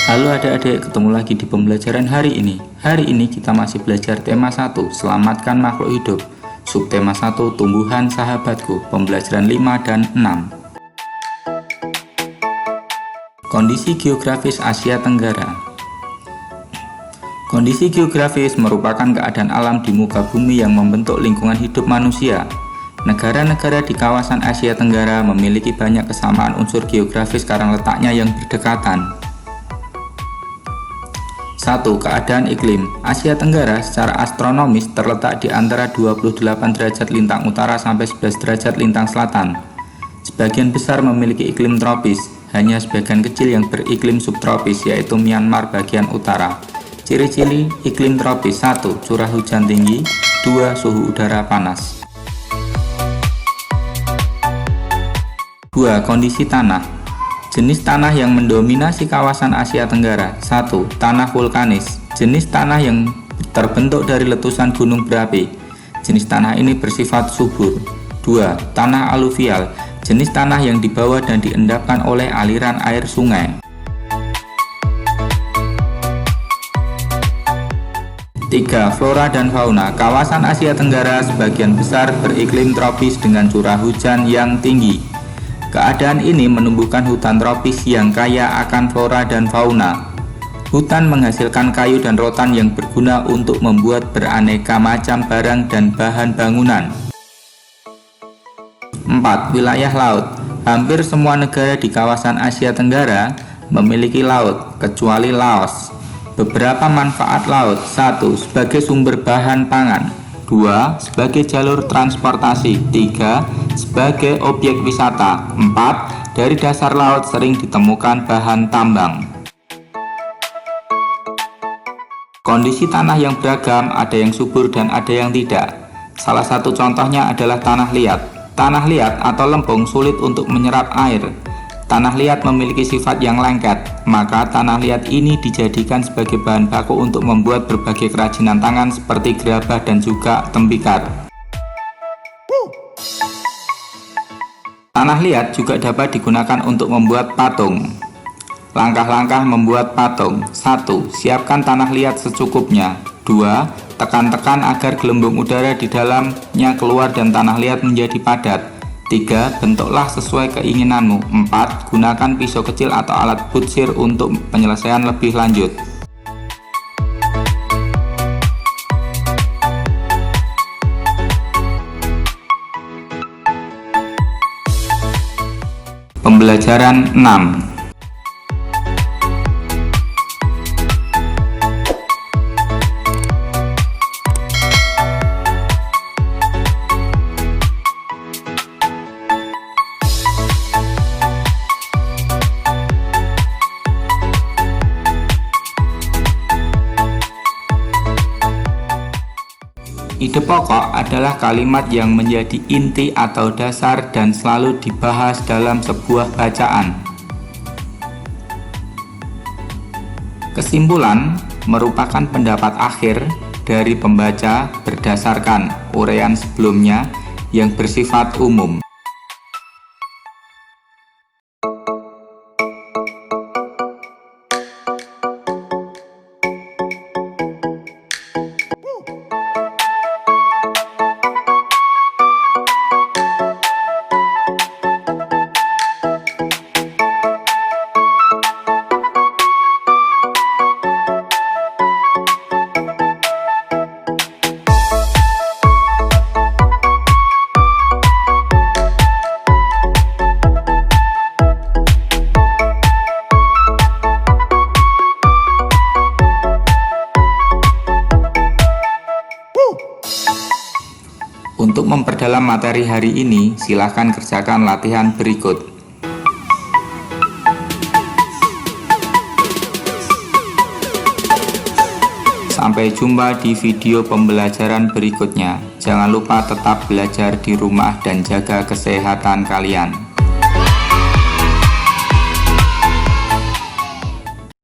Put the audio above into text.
Halo adik-adik, ketemu lagi di pembelajaran hari ini. Hari ini kita masih belajar tema 1, Selamatkan Makhluk Hidup. Subtema 1, Tumbuhan Sahabatku, pembelajaran 5 dan 6. Kondisi geografis Asia Tenggara. Kondisi geografis merupakan keadaan alam di muka bumi yang membentuk lingkungan hidup manusia. Negara-negara di kawasan Asia Tenggara memiliki banyak kesamaan unsur geografis karena letaknya yang berdekatan. 1. Keadaan iklim. Asia Tenggara secara astronomis terletak di antara 28 derajat lintang utara sampai 11 derajat lintang selatan. Sebagian besar memiliki iklim tropis, hanya sebagian kecil yang beriklim subtropis yaitu Myanmar bagian utara. Ciri-ciri iklim tropis: 1. Curah hujan tinggi, 2. Suhu udara panas. 2. Kondisi tanah. Jenis tanah yang mendominasi kawasan Asia Tenggara. 1. Tanah vulkanis. Jenis tanah yang terbentuk dari letusan gunung berapi. Jenis tanah ini bersifat subur. 2. Tanah aluvial. Jenis tanah yang dibawa dan diendapkan oleh aliran air sungai. 3. Flora dan fauna. Kawasan Asia Tenggara sebagian besar beriklim tropis dengan curah hujan yang tinggi. Keadaan ini menumbuhkan hutan tropis yang kaya akan flora dan fauna. Hutan menghasilkan kayu dan rotan yang berguna untuk membuat beraneka macam barang dan bahan bangunan. 4. Wilayah laut. Hampir semua negara di kawasan Asia Tenggara memiliki laut, kecuali Laos. Beberapa manfaat laut: 1. Sebagai sumber bahan pangan, 2. Sebagai jalur transportasi, 3. Sebagai objek wisata, 4. Dari dasar laut sering ditemukan bahan tambang. Kondisi tanah yang beragam, ada yang subur dan ada yang tidak. Salah satu contohnya adalah tanah liat. Tanah liat atau lempung sulit untuk menyerap air. Tanah liat memiliki sifat yang lengket, maka tanah liat ini dijadikan sebagai bahan baku untuk membuat berbagai kerajinan tangan seperti gerabah dan juga tembikar. Tanah liat juga dapat digunakan untuk membuat patung. Langkah-langkah membuat patung: 1. Siapkan tanah liat secukupnya. 2. Tekan-tekan agar gelembung udara di dalamnya keluar dan tanah liat menjadi padat. 3. Bentuklah sesuai keinginanmu. 4. Gunakan pisau kecil atau alat butsir untuk penyelesaian lebih lanjut. Pembelajaran 6. Ide pokok adalah kalimat yang menjadi inti atau dasar dan selalu dibahas dalam sebuah bacaan. Kesimpulan merupakan pendapat akhir dari pembaca berdasarkan uraian sebelumnya yang bersifat umum. Untuk memperdalam materi hari ini, silakan kerjakan latihan berikut. Sampai jumpa di video pembelajaran berikutnya. Jangan lupa tetap belajar di rumah dan jaga kesehatan kalian.